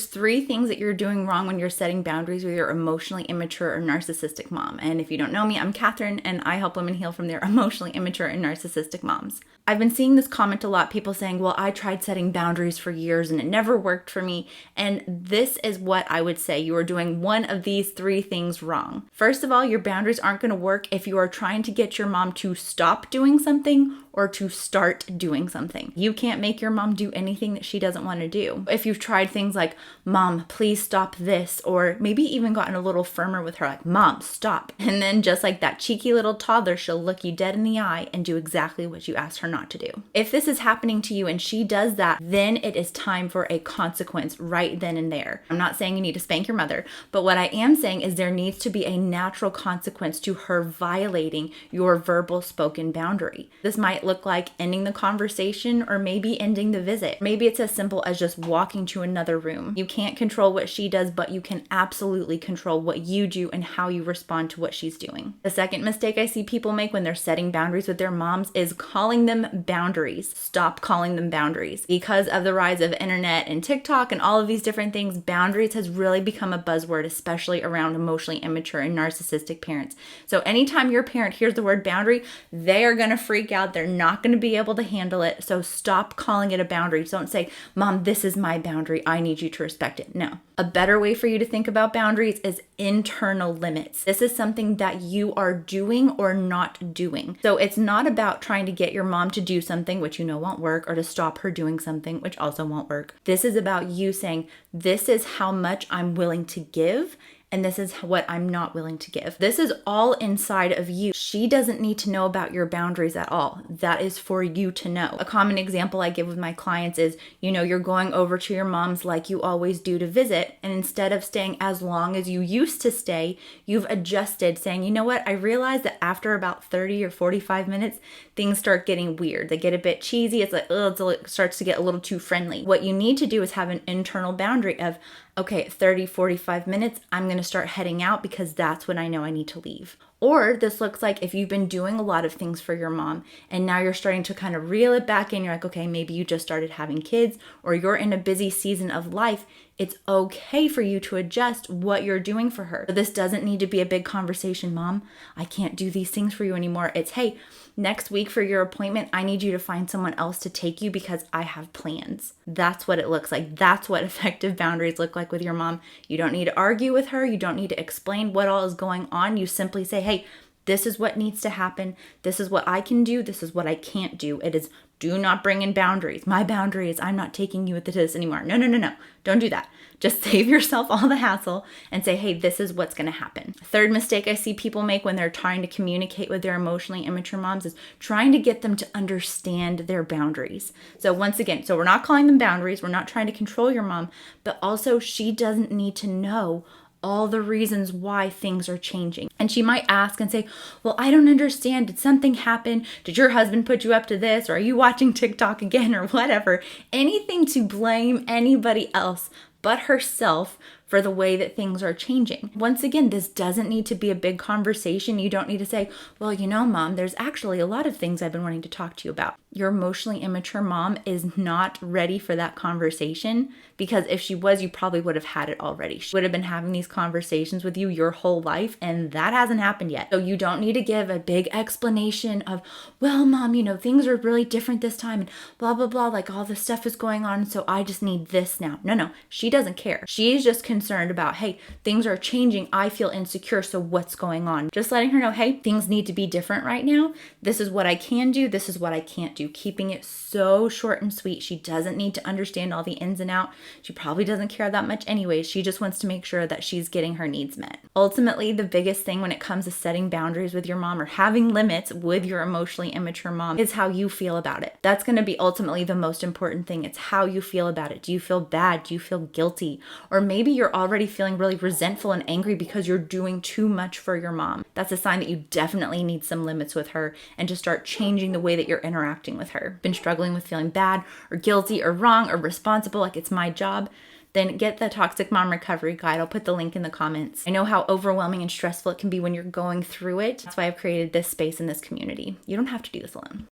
3 things that you're doing wrong when you're setting boundaries with your emotionally immature or narcissistic mom. And if you don't know me, I'm Catherine, and I help women heal from their emotionally immature and narcissistic moms. I've been seeing this comment a lot, people saying, well, I tried setting boundaries for years and it never worked for me. And this is what I would say. You are doing one of these 3 things wrong. First of all, your boundaries aren't going to work if you are trying to get your mom to stop doing something or to start doing something. You can't make your mom do anything that she doesn't want to do. If you've tried things like, Mom, please stop this, or maybe even gotten a little firmer with her, like, Mom, stop. And then just like that cheeky little toddler, she'll look you dead in the eye and do exactly what you asked her not to do. If this is happening to you and she does that, then it is time for a consequence right then and there. I'm not saying you need to spank your mother, but what I am saying is there needs to be a natural consequence to her violating your verbal spoken boundary. This might look like ending the conversation or maybe ending the visit. Maybe it's as simple as just walking to another room. You can't control what she does, but you can absolutely control what you do and how you respond to what she's doing. The second mistake I see people make when they're setting boundaries with their moms is calling them boundaries. Stop calling them boundaries. Because of the rise of internet and TikTok and all of these different things, boundaries has really become a buzzword, especially around emotionally immature and narcissistic parents. So anytime your parent hears the word boundary, they are going to freak out. They're not going to be able to handle it. So stop calling it a boundary. Don't say, Mom, this is my boundary. I need you to respect it. No. A better way for you to think about boundaries is internal limits. This is something that you are doing or not doing. So it's not about trying to get your mom to do something, which you know won't work, or to stop her doing something, which also won't work. This is about you saying, this is how much I'm willing to give, and this is what I'm not willing to give. This is all inside of you. She doesn't need to know about your boundaries at all. That is for you to know. A common example I give with my clients is, you're going over to your mom's like you always do to visit, and instead of staying as long as you used to stay, you've adjusted, saying, you know what, I realize that after about 30 or 45 minutes, things start getting weird. They get a bit cheesy. It's like, it starts to get a little too friendly. What you need to do is have an internal boundary of, okay, at 30, 45 minutes, I'm going to start heading out because that's when I know I need to leave. Or this looks like if you've been doing a lot of things for your mom and now you're starting to kind of reel it back in, you're like, okay, maybe you just started having kids or you're in a busy season of life. It's okay for you to adjust what you're doing for her. But this doesn't need to be a big conversation. Mom, I can't do these things for you anymore. It's, hey, next week for your appointment, I need you to find someone else to take you because I have plans. That's what it looks like. That's what effective boundaries look like with your mom. You don't need to argue with her. You don't need to explain what all is going on. You simply say, hey, this is what needs to happen. This is what I can do. This is what I can't do. It is, do not bring in boundaries. My boundary is I'm not taking you to this anymore. No. Don't do that. Just save yourself all the hassle and say, hey, this is what's going to happen. Third mistake I see people make when they're trying to communicate with their emotionally immature moms is trying to get them to understand their boundaries. So once again, we're not calling them boundaries. We're not trying to control your mom, but also she doesn't need to know all the reasons why things are changing. And she might ask and say, well, I don't understand. Did something happen? Did your husband put you up to this? Or are you watching TikTok again or whatever? Anything to blame anybody else but herself for the way that things are changing. Once again, this doesn't need to be a big conversation. You don't need to say, well, Mom, there's actually a lot of things I've been wanting to talk to you about. Your emotionally immature mom is not ready for that conversation because if she was, you probably would have had it already. She would have been having these conversations with you your whole life, and that hasn't happened yet. So you don't need to give a big explanation of, well, Mom, things are really different this time and blah, blah, blah, like all this stuff is going on, so I just need this now. No, she doesn't care. She's just concerned about, hey, things are changing. I feel insecure, so what's going on? Just letting her know, hey, things need to be different right now. This is what I can do. This is what I can't do. Keeping it so short and sweet. She doesn't need to understand all the ins and outs. She probably doesn't care that much anyways. She just wants to make sure that she's getting her needs met. Ultimately, the biggest thing when it comes to setting boundaries with your mom or having limits with your emotionally immature mom is how you feel about it. That's going to be ultimately the most important thing. It's how you feel about it. Do you feel bad? Do you feel guilty? Or maybe you're already feeling really resentful and angry because you're doing too much for your mom. That's a sign that you definitely need some limits with her and to start changing the way that you're interacting with her. Been struggling with feeling bad or guilty or wrong or responsible, like it's my job, then get the Toxic Mom Recovery Guide. I'll put the link in the comments. I know how overwhelming and stressful it can be when you're going through it. That's why I've created this space in this community. You don't have to do this alone.